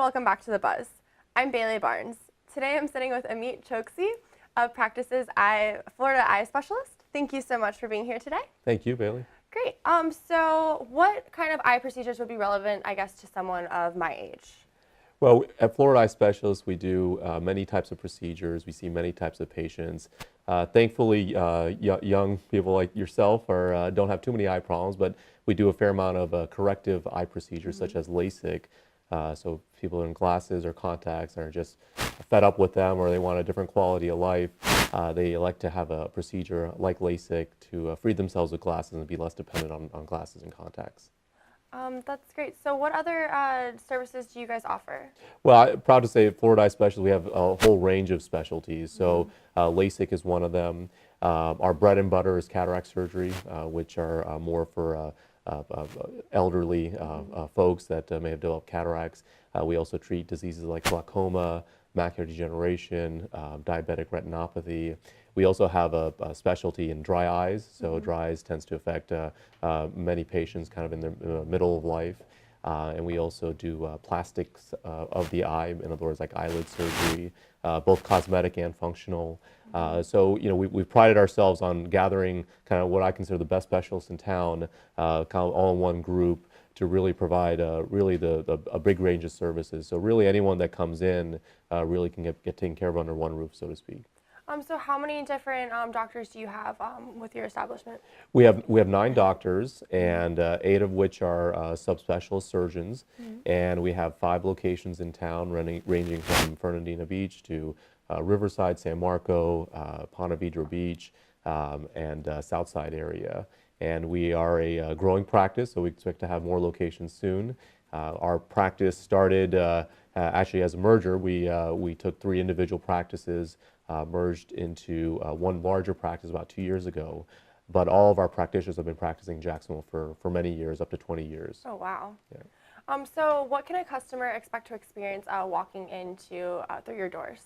welcome back to The Buzz. I'm Bailey Barnes. Today I'm sitting with Amit Choksi of Practice's Florida Eye Specialist. Thank you so much for being here today. Thank you, Bailey. Great. So what kind of eye procedures would be relevant, I guess, to someone of my age? Well, at Florida Eye Specialists, we do many types of procedures. We see many types of patients. Thankfully, young people like yourself don't have too many eye problems, but we do a fair amount of corrective eye procedures, such as LASIK. So people in glasses or contacts are just fed up with them, or they want a different quality of life. They elect to have a procedure like LASIK to free themselves of glasses and be less dependent on glasses and contacts. That's great. So what other services do you guys offer? Well, I'm proud to say at Florida Eye Specialists, we have a whole range of specialties. So LASIK is one of them. Our bread and butter is cataract surgery, which are more for elderly folks that may have developed cataracts. We also treat diseases like glaucoma, macular degeneration, diabetic retinopathy. We also have a specialty in dry eyes. So dry eyes tends to affect many patients kind of in the middle of life. And we also do plastics of the eye, in other words, like eyelid surgery, both cosmetic and functional. So, we've prided ourselves on gathering kind of what I consider the best specialists in town, kind of all in one group to really provide really a big range of services. So really anyone that comes in really can get taken care of under one roof, so to speak. So how many different doctors do you have with your establishment? We have 9 doctors, and 8 of which are subspecialist surgeons, and we have 5 locations in town, ranging from Fernandina Beach to Riverside, San Marco, Ponte Vedra Beach, and Southside area. And we are a growing practice, so we expect to have more locations soon. Our practice started actually as a merger. We took 3 individual practices, merged into one larger practice about 2 years ago. But all of our practitioners have been practicing in Jacksonville for many years, up to 20 years. Oh, wow. Yeah. So what can a customer expect to experience walking into through your doors?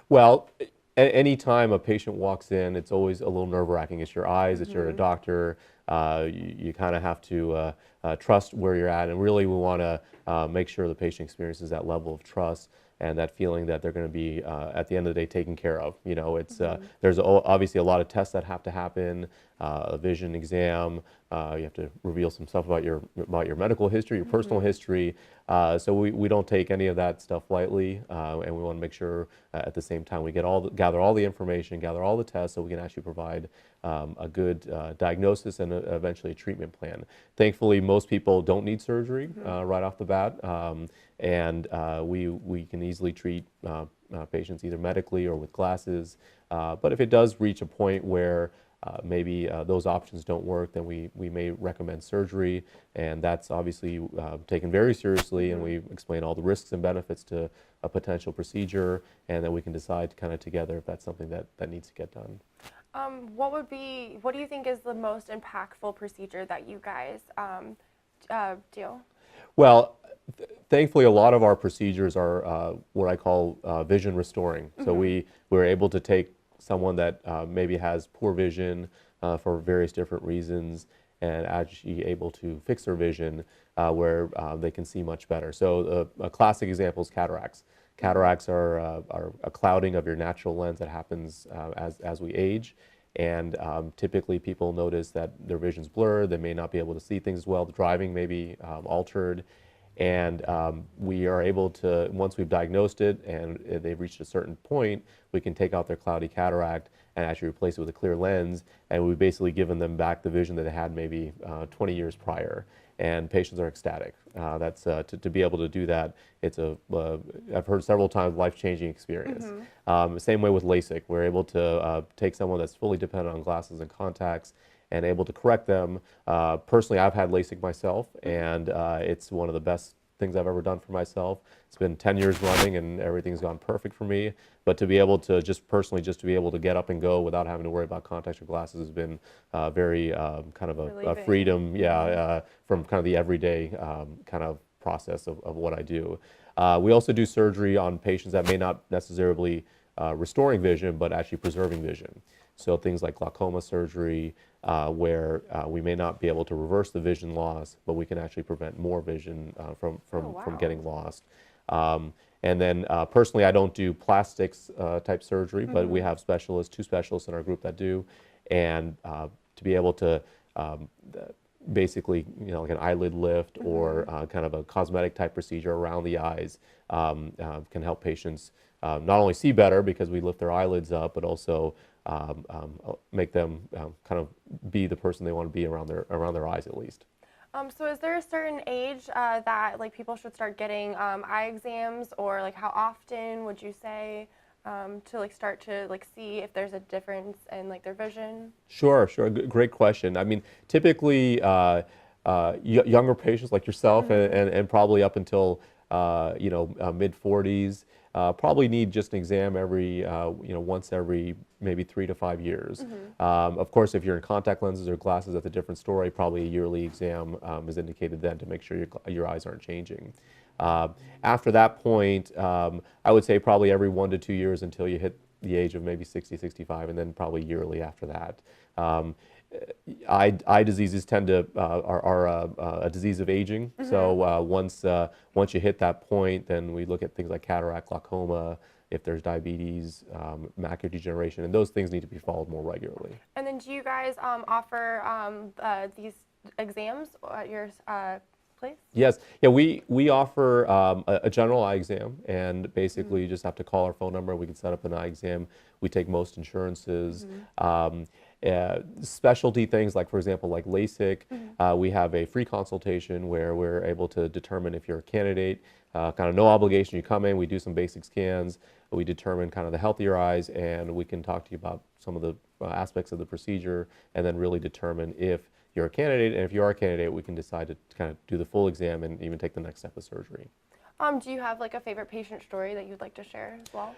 Well, any time a patient walks in, it's always a little nerve-wracking. It's your eyes, it's your doctor. You kind of have to trust where you're at, and really we want to make sure the patient experiences that level of trust and that feeling that they're going to be, at the end of the day, taken care of. There's obviously a lot of tests that have to happen, a vision exam. You have to reveal some stuff about your medical history, your personal history. So we don't take any of that stuff lightly, and we want to make sure at the same time we gather all the information, gather all the tests, so we can actually provide a good diagnosis and eventually a treatment plan. Thankfully, most people don't need surgery right off the bat, and we can easily treat patients either medically or with glasses. But if it does reach a point where maybe those options don't work, then we may recommend surgery, and that's obviously taken very seriously, and we explain all the risks and benefits to a potential procedure, and then we can decide kind of together if that's something that needs to get done. What do you think is the most impactful procedure that you guys do? Well, thankfully, a lot of our procedures are what I call vision restoring. So we're able to take someone that maybe has poor vision for various different reasons and actually able to fix their vision where they can see much better. So a classic example is cataracts. Cataracts are a clouding of your natural lens that happens as we age. And typically people notice that their vision's blurred, they may not be able to see things well, the driving may be altered. And we are able to, once we've diagnosed it and they've reached a certain point, we can take out their cloudy cataract and actually replace it with a clear lens. And we've basically given them back the vision that they had maybe 20 years prior. And patients are ecstatic. That's to be able to do that. It's I've heard several times, life-changing experience. Same way with LASIK. We're able to take someone that's fully dependent on glasses and contacts and able to correct them. Personally, I've had LASIK myself, and it's one of the best things I've ever done for myself. It's been 10 years running, and everything's gone perfect for me. But to be able to just to be able to get up and go without having to worry about contacts or glasses has been very kind of a freedom, from kind of the everyday kind of process of what I do. We also do surgery on patients that may not necessarily restoring vision, but actually preserving vision. So things like glaucoma surgery, where we may not be able to reverse the vision loss, but we can actually prevent more vision from getting lost. And then personally, I don't do plastics type surgery, but we have specialists, 2 specialists in our group that do. And to be able to basically, like an eyelid lift or kind of a cosmetic type procedure around the eyes can help patients not only see better because we lift their eyelids up, but also make them kind of be the person they want to be around their eyes at least. So is there a certain age that like people should start getting eye exams, or like how often would you say to like start to like see if there's a difference in like their vision? Sure. Great question. I mean, typically younger patients like yourself and probably up until mid 40s probably need just an exam every once every maybe 3 to 5 years. Of course, if you're in contact lenses or glasses, that's a different story. Probably a yearly exam is indicated then to make sure your eyes aren't changing. After that point, I would say probably every 1 to 2 years until you hit the age of maybe 60, 65, and then probably yearly after that. Eye diseases tend to are a disease of aging. So once you hit that point, then we look at things like cataract, glaucoma, if there's diabetes, macular degeneration, and those things need to be followed more regularly. And then do you guys offer these exams at your place? Yes. Yeah, we offer a general eye exam, and basically you just have to call our phone number. We can set up an eye exam. We take most insurances. Specialty things like, for example, like LASIK, we have a free consultation where we're able to determine if you're a candidate. Kind of no obligation. You come in, we do some basic scans, we determine kind of the healthier eyes, and we can talk to you about some of the aspects of the procedure, and then really determine if you're a candidate. And if you are a candidate, we can decide to kind of do the full exam and even take the next step of surgery. Do you have like a favorite patient story that you'd like to share as well?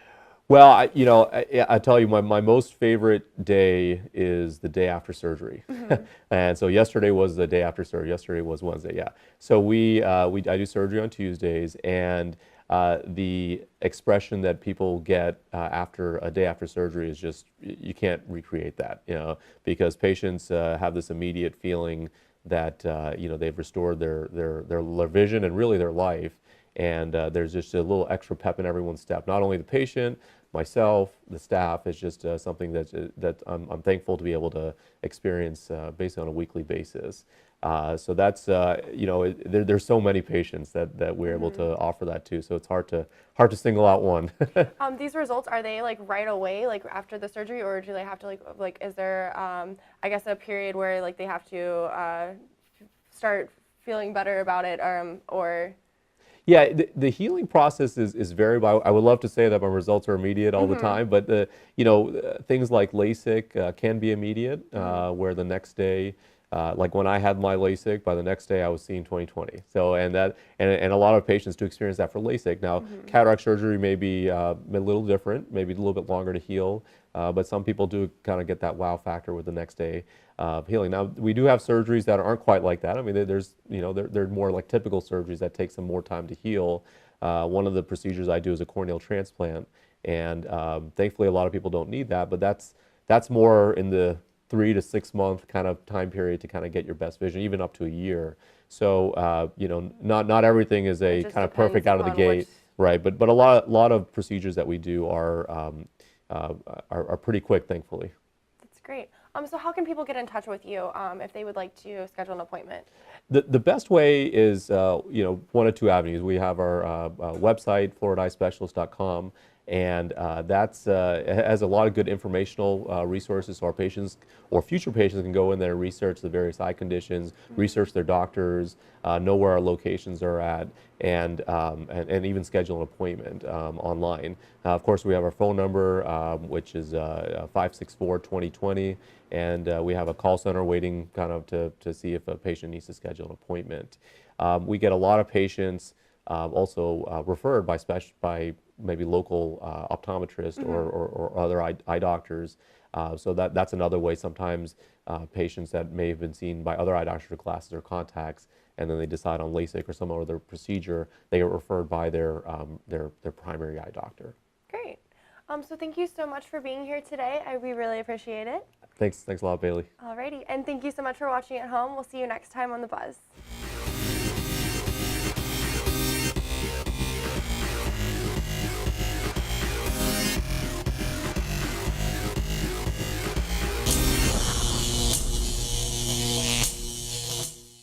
Well, I tell you, my most favorite day is the day after surgery. And so yesterday was the day after surgery. Yesterday was Wednesday, yeah. So I do surgery on Tuesdays, and the expression that people get after a day after surgery is just, you can't recreate that, because patients have this immediate feeling that they've restored their vision and really their life. And there's just a little extra pep in everyone's step. Not only the patient, myself, the staff. It's just something that I'm thankful to be able to experience basically on a weekly basis. So that's there's so many patients that we're able to offer that to. So it's hard to single out one. These results, are they like right away, like after the surgery, or do they have to like is there I guess a period where like they have to start feeling better about it, or? Yeah, the healing process is variable. I would love to say that my results are immediate all the time, but things like LASIK can be immediate, where the next day, like when I had my LASIK, by the next day I was seeing 20/20. So and a lot of patients do experience that for LASIK. Now, cataract surgery may be a little different, maybe a little bit longer to heal, but some people do kind of get that wow factor with the next day healing. Now, we do have surgeries that aren't quite like that. I mean, they're more like typical surgeries that take some more time to heal. One of the procedures I do is a corneal transplant, and thankfully a lot of people don't need that, but that's more in the 3 to 6 month kind of time period to kind of get your best vision, even up to a year. So not everything is a kind of perfect out of the gate, right? But a lot of procedures that we do are pretty quick, thankfully. That's great. So how can people get in touch with you if they would like to schedule an appointment? The best way is one of two avenues. We have our website, floridaeyespecialist.com, and that's has a lot of good informational resources, so our patients or future patients can go in there and research the various eye conditions, research their doctors, know where our locations are at, and even schedule an appointment online. Of course, we have our phone number, which is 564-2020, and we have a call center waiting kind of to see if a patient needs to schedule an appointment. We get a lot of patients also referred by maybe local optometrists or other eye doctors. So that's another way. Sometimes patients that may have been seen by other eye doctors for glasses or contacts, and then they decide on LASIK or some other procedure, they get referred by their primary eye doctor. Great. So thank you so much for being here today. We really appreciate it. Thanks a lot, Bailey. Alrighty, and thank you so much for watching at home. We'll see you next time on The Buzz.